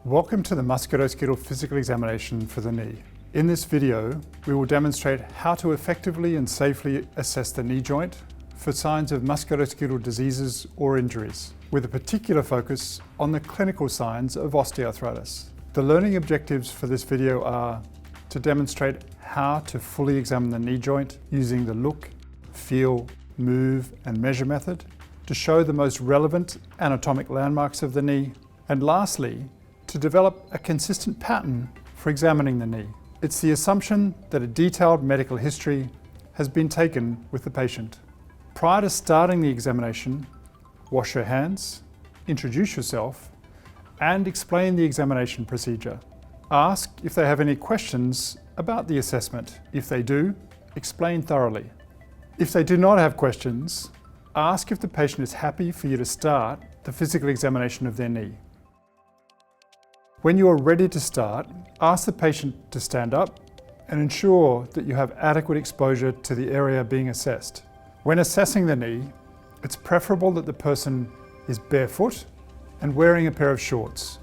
Welcome to the musculoskeletal physical examination for the knee. In this video, we will demonstrate how to effectively and safely assess the knee joint for signs of musculoskeletal diseases or injuries, with a particular focus on the clinical signs of osteoarthritis. The learning objectives for this video are to demonstrate how to fully examine the knee joint using the look, feel, move, and measure method, to show the most relevant anatomic landmarks of the knee, and lastly, to develop a consistent pattern for examining the knee. It's the assumption that a detailed medical history has been taken with the patient. Prior to starting the examination, wash your hands, introduce yourself, and explain the examination procedure. Ask if they have any questions about the assessment. If they do, explain thoroughly. If they do not have questions, ask if the patient is happy for you to start the physical examination of their knee. When you are ready to start, ask the patient to stand up and ensure that you have adequate exposure to the area being assessed. When assessing the knee, it's preferable that the person is barefoot and wearing a pair of shorts,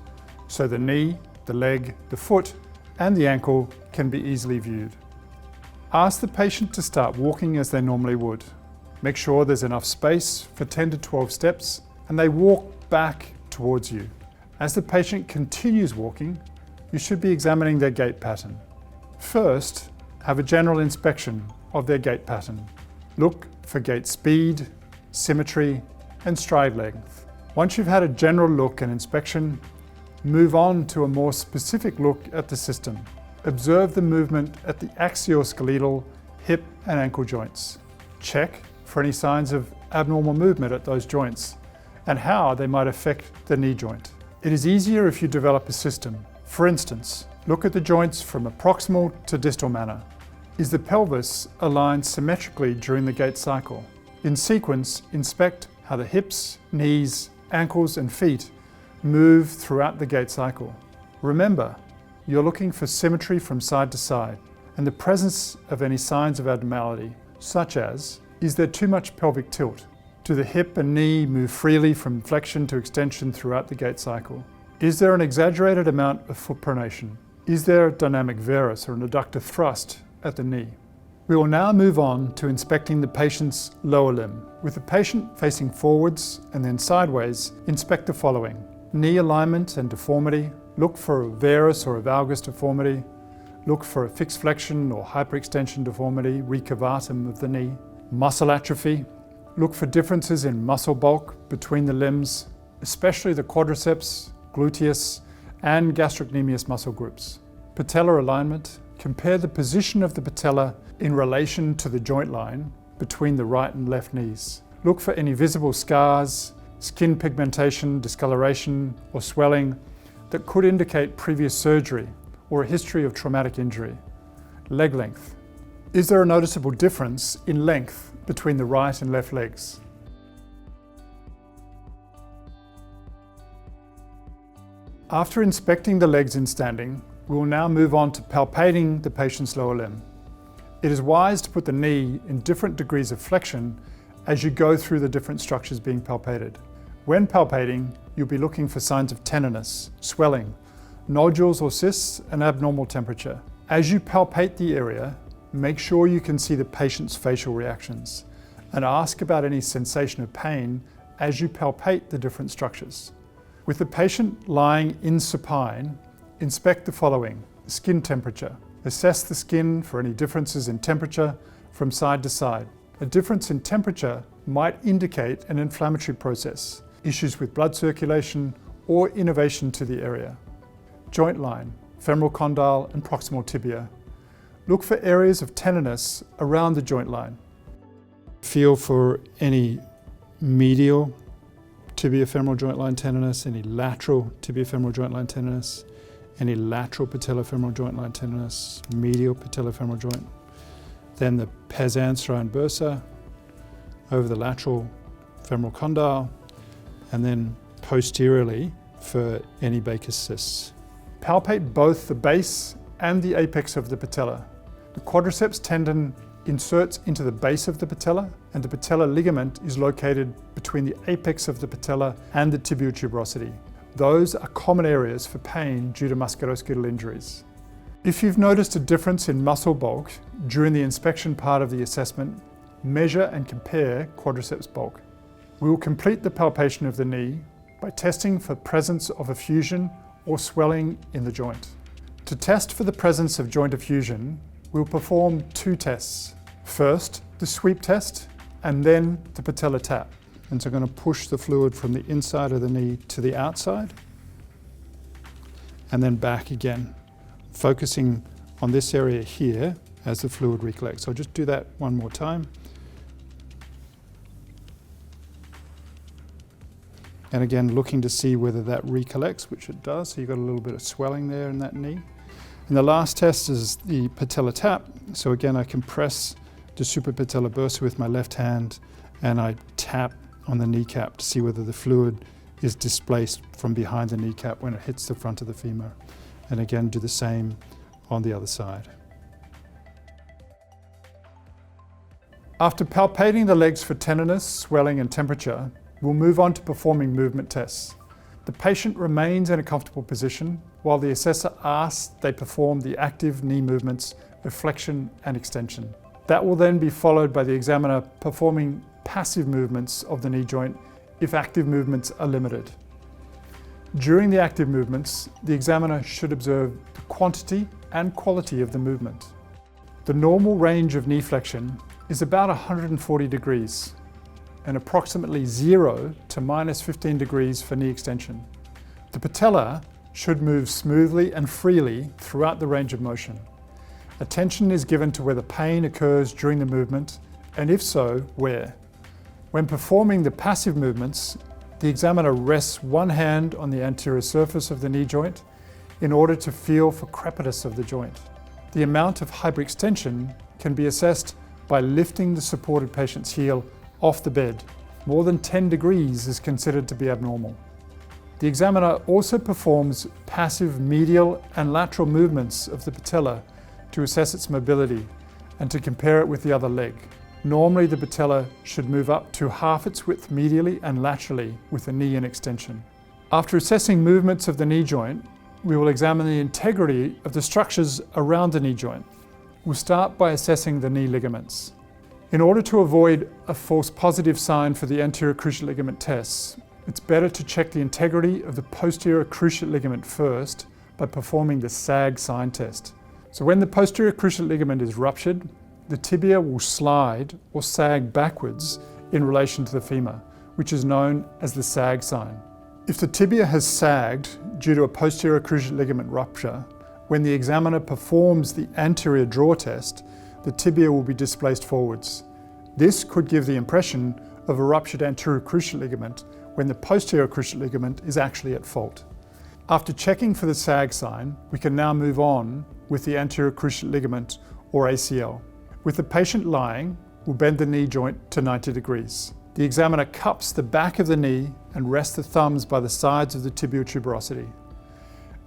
so the knee, the leg, the foot, and the ankle can be easily viewed. Ask the patient to start walking as they normally would. Make sure there's enough space for 10 to 12 steps and they walk back towards you. As the patient continues walking, you should be examining their gait pattern. First, have a general inspection of their gait pattern. Look for gait speed, symmetry, and stride length. Once you've had a general look and inspection, move on to a more specific look at the system. Observe the movement at the axioskeletal, hip, and ankle joints. Check for any signs of abnormal movement at those joints and how they might affect the knee joint. It is easier if you develop a system. For instance, look at the joints from a proximal to distal manner. Is the pelvis aligned symmetrically during the gait cycle? In sequence, inspect how the hips, knees, ankles, and feet move throughout the gait cycle. Remember, you're looking for symmetry from side to side and the presence of any signs of abnormality, such as, is there too much pelvic tilt? Do the hip and knee move freely from flexion to extension throughout the gait cycle? Is there an exaggerated amount of foot pronation? Is there a dynamic varus or an adductor thrust at the knee? We will now move on to inspecting the patient's lower limb. With the patient facing forwards and then sideways, inspect the following: knee alignment and deformity. Look for a varus or a valgus deformity. Look for a fixed flexion or hyperextension deformity, recurvatum of the knee. Muscle atrophy. Look for differences in muscle bulk between the limbs, especially the quadriceps, gluteus, and gastrocnemius muscle groups. Patellar alignment. Compare the position of the patella in relation to the joint line between the right and left knees. Look for any visible scars, skin pigmentation, discoloration, or swelling that could indicate previous surgery or a history of traumatic injury. Leg length. Is there a noticeable difference in length between the right and left legs? After inspecting the legs in standing, we will now move on to palpating the patient's lower limb. It is wise to put the knee in different degrees of flexion as you go through the different structures being palpated. When palpating, you'll be looking for signs of tenderness, swelling, nodules or cysts, and abnormal temperature. As you palpate the area, make sure you can see the patient's facial reactions and ask about any sensation of pain as you palpate the different structures. With the patient lying in supine, inspect the following: skin temperature. Assess the skin for any differences in temperature from side to side. A difference in temperature might indicate an inflammatory process, issues with blood circulation, or innervation to the area. Joint line, femoral condyle and proximal tibia. Look for areas of tenderness around the joint line. Feel for any medial tibiofemoral joint line tenderness, any lateral tibiofemoral joint line tenderness, any lateral patellofemoral joint line tenderness, medial patellofemoral joint. Then the pes anseri and bursa over the lateral femoral condyle, and then posteriorly for any Baker's cysts. Palpate both the base and the apex of the patella. The quadriceps tendon inserts into the base of the patella, and the patellar ligament is located between the apex of the patella and the tibial tuberosity. Those are common areas for pain due to musculoskeletal injuries. If you've noticed a difference in muscle bulk during the inspection part of the assessment, measure and compare quadriceps bulk. We will complete the palpation of the knee by testing for presence of effusion or swelling in the joint. To test for the presence of joint effusion, we'll perform two tests. First, the sweep test, and then the patella tap. And so I'm going to push the fluid from the inside of the knee to the outside, and then back again, focusing on this area here as the fluid recollects. So I'll just do that one more time. And again, looking to see whether that recollects, which it does. So you've got a little bit of swelling there in that knee. And the last test is the patella tap. So again, I compress the suprapatellar bursa with my left hand, and I tap on the kneecap to see whether the fluid is displaced from behind the kneecap when it hits the front of the femur. And again, do the same on the other side. After palpating the legs for tenderness, swelling, and temperature, we'll move on to performing movement tests. The patient remains in a comfortable position while the assessor asks they perform the active knee movements of flexion and extension. That will then be followed by the examiner performing passive movements of the knee joint if active movements are limited. During the active movements, the examiner should observe the quantity and quality of the movement. The normal range of knee flexion is about 140 degrees and approximately 0 to minus 15 degrees for knee extension. The patella should move smoothly and freely throughout the range of motion. Attention is given to whether pain occurs during the movement, and if so, where. When performing the passive movements, the examiner rests one hand on the anterior surface of the knee joint in order to feel for crepitus of the joint. The amount of hyperextension can be assessed by lifting the supported patient's heel off the bed. More than 10 degrees is considered to be abnormal. The examiner also performs passive medial and lateral movements of the patella to assess its mobility and to compare it with the other leg. Normally the patella should move up to half its width medially and laterally with the knee in extension. After assessing movements of the knee joint, we will examine the integrity of the structures around the knee joint. We'll start by assessing the knee ligaments. In order to avoid a false positive sign for the anterior cruciate ligament tests, it's better to check the integrity of the posterior cruciate ligament first by performing the sag sign test. So when the posterior cruciate ligament is ruptured, the tibia will slide or sag backwards in relation to the femur, which is known as the sag sign. If the tibia has sagged due to a posterior cruciate ligament rupture, when the examiner performs the anterior draw test, the tibia will be displaced forwards. This could give the impression of a ruptured anterior cruciate ligament when the posterior cruciate ligament is actually at fault. After checking for the sag sign, we can now move on with the anterior cruciate ligament, or ACL. With the patient lying, we'll bend the knee joint to 90 degrees. The examiner cups the back of the knee and rests the thumbs by the sides of the tibial tuberosity.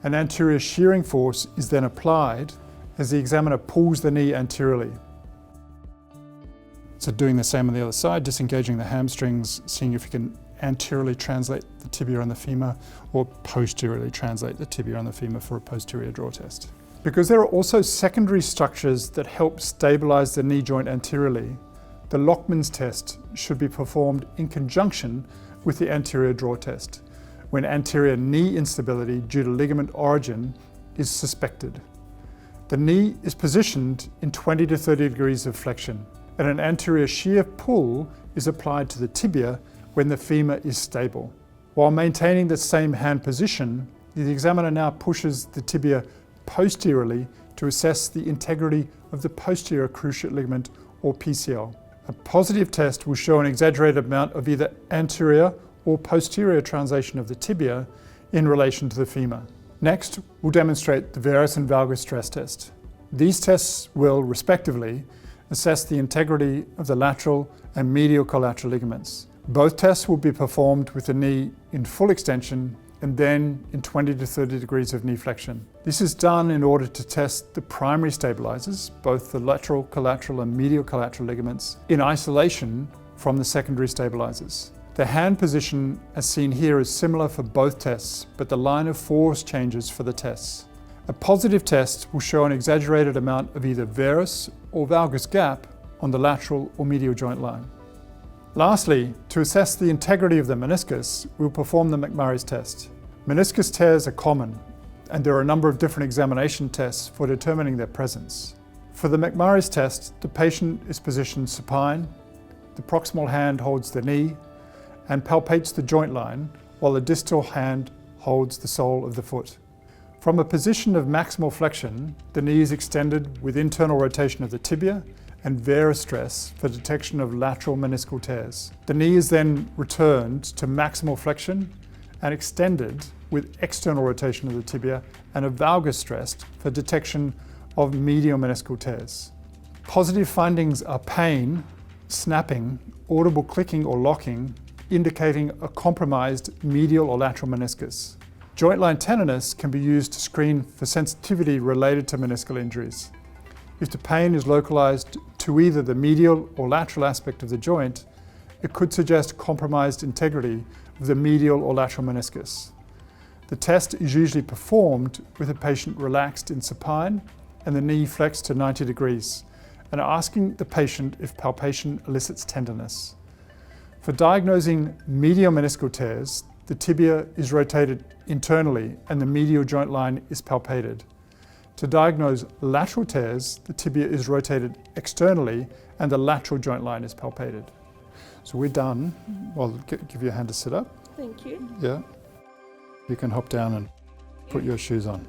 An anterior shearing force is then applied as the examiner pulls the knee anteriorly. So doing the same on the other side, disengaging the hamstrings, seeing if you can anteriorly translate the tibia on the femur or posteriorly translate the tibia on the femur for a posterior draw test. Because there are also secondary structures that help stabilize the knee joint anteriorly, the Lockman's test should be performed in conjunction with the anterior draw test when anterior knee instability due to ligament origin is suspected. The knee is positioned in 20 to 30 degrees of flexion, and an anterior shear pull is applied to the tibia when the femur is stable. While maintaining the same hand position, the examiner now pushes the tibia posteriorly to assess the integrity of the posterior cruciate ligament, or PCL. A positive test will show an exaggerated amount of either anterior or posterior translation of the tibia in relation to the femur. Next, we'll demonstrate the varus and valgus stress test. These tests will, respectively, assess the integrity of the lateral and medial collateral ligaments. Both tests will be performed with the knee in full extension and then in 20 to 30 degrees of knee flexion. This is done in order to test the primary stabilizers, both the lateral collateral and medial collateral ligaments, in isolation from the secondary stabilizers. The hand position as seen here is similar for both tests, but the line of force changes for the tests. A positive test will show an exaggerated amount of either varus or valgus gap on the lateral or medial joint line. Lastly, to assess the integrity of the meniscus, we'll perform the McMurray's test. Meniscus tears are common, and there are a number of different examination tests for determining their presence. For the McMurray's test, the patient is positioned supine, the proximal hand holds the knee, and palpates the joint line, while the distal hand holds the sole of the foot. From a position of maximal flexion, the knee is extended with internal rotation of the tibia and varus stress for detection of lateral meniscal tears. The knee is then returned to maximal flexion and extended with external rotation of the tibia and a valgus stress for detection of medial meniscal tears. Positive findings are pain, snapping, audible clicking or locking, indicating a compromised medial or lateral meniscus. Joint line tenderness can be used to screen for sensitivity related to meniscal injuries. If the pain is localized to either the medial or lateral aspect of the joint, it could suggest compromised integrity of the medial or lateral meniscus. The test is usually performed with a patient relaxed in supine and the knee flexed to 90 degrees, and asking the patient if palpation elicits tenderness. For diagnosing medial meniscal tears, the tibia is rotated internally and the medial joint line is palpated. To diagnose lateral tears, the tibia is rotated externally and the lateral joint line is palpated. So we're done. I'll give you a hand to sit up. Thank you. Yeah. You can hop down and put your shoes on.